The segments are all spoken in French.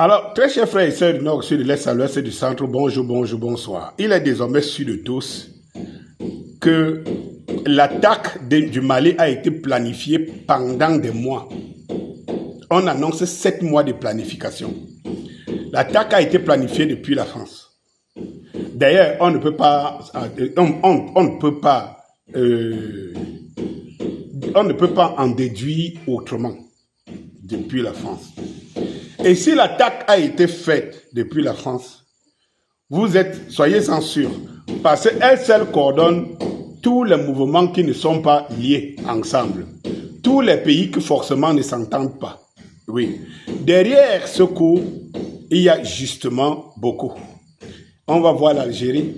Alors, très chers frères et sœurs du Nord, Sud, de l'Est à l'Ouest et du Centre, bonjour, bonjour, bonsoir. Il est désormais sûr de tous que l'attaque du Mali a été planifiée pendant des mois. On annonce 7 mois de planification. L'attaque a été planifiée depuis la France. D'ailleurs, on ne peut pas en déduire autrement depuis la France. Et si l'attaque a été faite depuis la France, soyez-en sûrs, parce qu'elle seule coordonne tous les mouvements qui ne sont pas liés ensemble. Tous les pays qui forcément ne s'entendent pas. Oui. Derrière ce coup, il y a justement beaucoup. On va voir l'Algérie,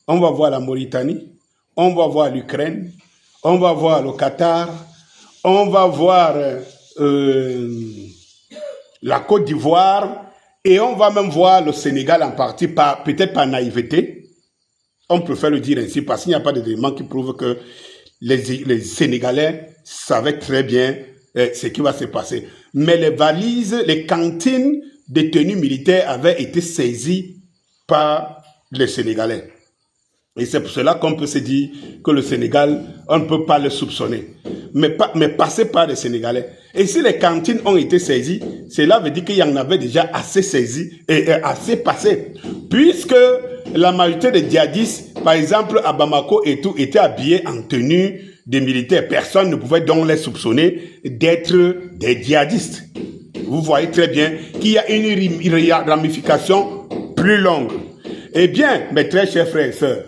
on va voir la Mauritanie, on va voir l'Ukraine, on va voir le Qatar, on va voir la Côte d'Ivoire et on va même voir le Sénégal en partie, peut-être par naïveté. On préfère le dire ainsi parce qu'il n'y a pas d'éléments qui prouvent que les Sénégalais savaient très bien ce qui va se passer. Mais les valises, les cantines des tenues militaires avaient été saisies par les Sénégalais. Et c'est pour cela qu'on peut se dire que le Sénégal, on ne peut pas le soupçonner. Mais passer par les Sénégalais. Et si les cantines ont été saisies, cela veut dire qu'il y en avait déjà assez saisi et assez passé. Puisque la majorité des djihadistes, par exemple à Bamako et tout, étaient habillés en tenue des militaires. Personne ne pouvait donc les soupçonner d'être des djihadistes. Vous voyez très bien qu'il y a une ramification plus longue. Eh bien, mes très chers frères et sœurs,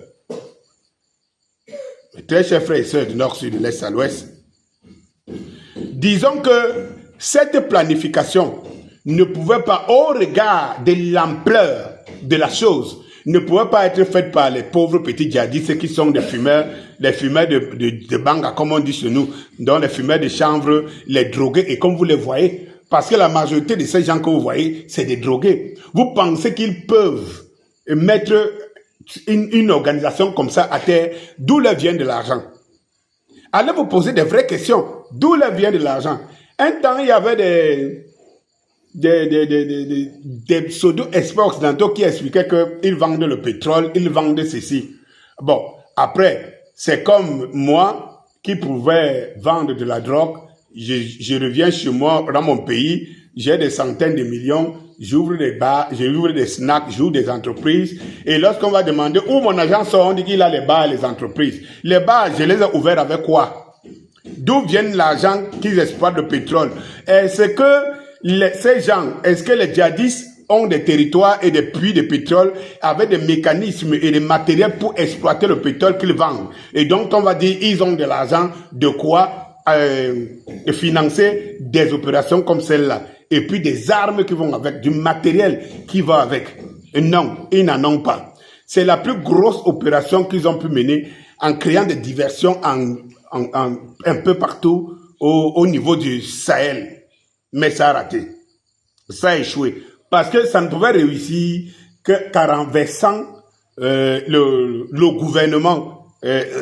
du Nord, Sud, de l'Est à l'Ouest, disons que cette planification ne pouvait pas, au regard de l'ampleur de la chose, ne pouvait pas être faite par les pauvres petits djihadistes qui sont des fumeurs de banga, comme on dit chez nous, dont les fumeurs de chanvre, les drogués, et comme vous les voyez, parce que la majorité de ces gens que vous voyez, c'est des drogués. Vous pensez qu'ils peuvent mettre une organisation comme ça à terre, d'où leur vient de l'argent? Allez vous poser des vraies questions. D'où leur vient de l'argent? Un temps, il y avait des pseudo-experts occidentaux qui expliquaient qu'ils vendent le pétrole, ils vendent ceci. Bon, après, c'est comme moi qui pouvais vendre de la drogue. Je reviens chez moi, dans mon pays, j'ai des centaines de millions, j'ouvre des bars, j'ouvre des snacks, j'ouvre des entreprises. Et lorsqu'on va demander où mon agent sort, on dit qu'il a les bars et les entreprises. Les bars, je les ai ouverts avec quoi? D'où vient l'argent qu'ils exploitent le pétrole? Est-ce que ces gens, est-ce que les djihadistes ont des territoires et des puits de pétrole avec des mécanismes et des matériels pour exploiter le pétrole qu'ils vendent? Et donc, on va dire, ils ont de l'argent, de quoi financer des opérations comme celle-là. Et puis des armes qui vont avec, du matériel qui va avec. Et non, ils n'en ont pas. C'est la plus grosse opération qu'ils ont pu mener en créant des diversions un peu partout au niveau du Sahel. Mais ça a raté. Ça a échoué. Parce que ça ne pouvait réussir qu'en renversant le gouvernement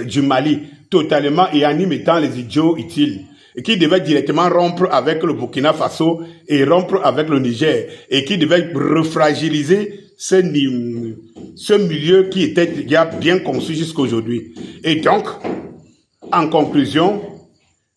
du Mali totalement et en y mettant les idiots utiles et qui devaient directement rompre avec le Burkina Faso et rompre avec le Niger et qui devaient refragiliser ce milieu qui était déjà bien conçu jusqu'à aujourd'hui. Et donc, en conclusion,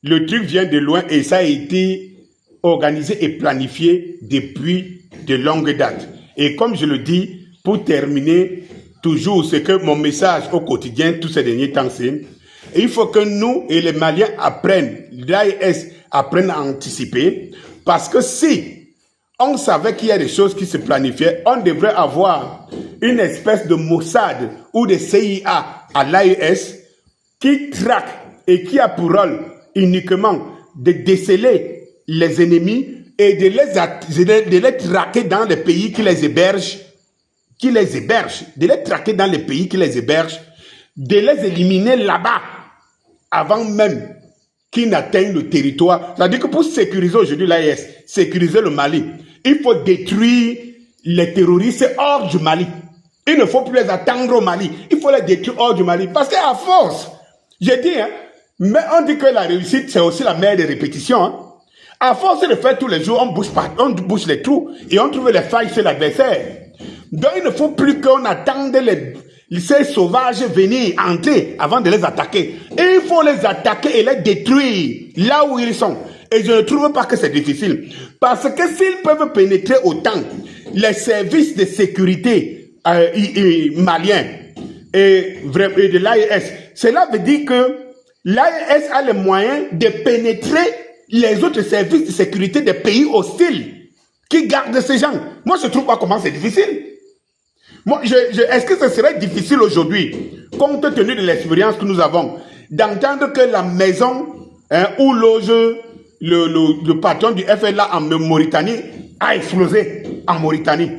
le truc vient de loin et ça a été organisé et planifié depuis de longues dates. Et comme je le dis, pour terminer, toujours, c'est que mon message au quotidien, tous ces derniers temps, c'est il faut que nous et les Maliens apprennent, l'AES apprenne à anticiper, parce que si on savait qu'il y a des choses qui se planifiaient, on devrait avoir une espèce de Mossad ou de CIA à l'AES qui traque et qui a pour rôle uniquement de déceler les ennemis et de les traquer dans les pays qui les hébergent, de les traquer dans les pays qui les hébergent, de les éliminer là-bas, avant même qu'ils n'atteignent le territoire. C'est-à-dire que pour sécuriser aujourd'hui l'AES, sécuriser le Mali, il faut détruire les terroristes hors du Mali. Il ne faut plus les attendre au Mali. Il faut les détruire hors du Mali. Parce qu'à force, j'ai dit, mais on dit que la réussite, c'est aussi la mère des répétitions. À force de faire tous les jours, on bouche les trous et on trouve les failles chez l'adversaire. Donc il ne faut plus qu'on attende ces sauvages venir entrer avant de les attaquer. Et il faut les attaquer et les détruire là où ils sont. Et je ne trouve pas que c'est difficile. Parce que s'ils peuvent pénétrer autant les services de sécurité maliens et de l'AES, cela veut dire que l'AES a les moyens de pénétrer les autres services de sécurité des pays hostiles qui gardent ces gens. Moi, je ne trouve pas comment c'est difficile. Moi, est-ce que ce serait difficile aujourd'hui, compte tenu de l'expérience que nous avons, d'entendre que la maison où loge le patron du FLA en Mauritanie a explosé en Mauritanie?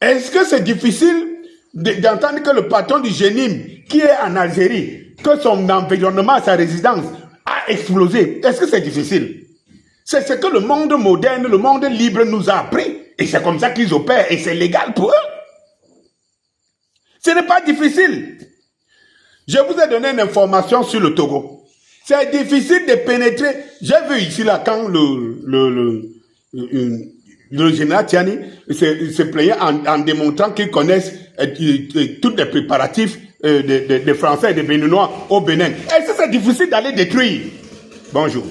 Est-ce que c'est difficile d'entendre que le patron du GENIM, qui est en Algérie, que son environnement, sa résidence, a explosé? Est-ce que c'est difficile? C'est ce que le monde moderne, le monde libre nous a appris. Et c'est comme ça qu'ils opèrent. Et c'est légal pour eux. Ce n'est pas difficile. Je vous ai donné une information sur le Togo. C'est difficile de pénétrer. J'ai vu ici, là, quand le général Tiani se plaignait en démontrant qu'ils connaissent tous les préparatifs des Français et des Béninois au Bénin. Est-ce que c'est difficile d'aller détruire? Bonjour.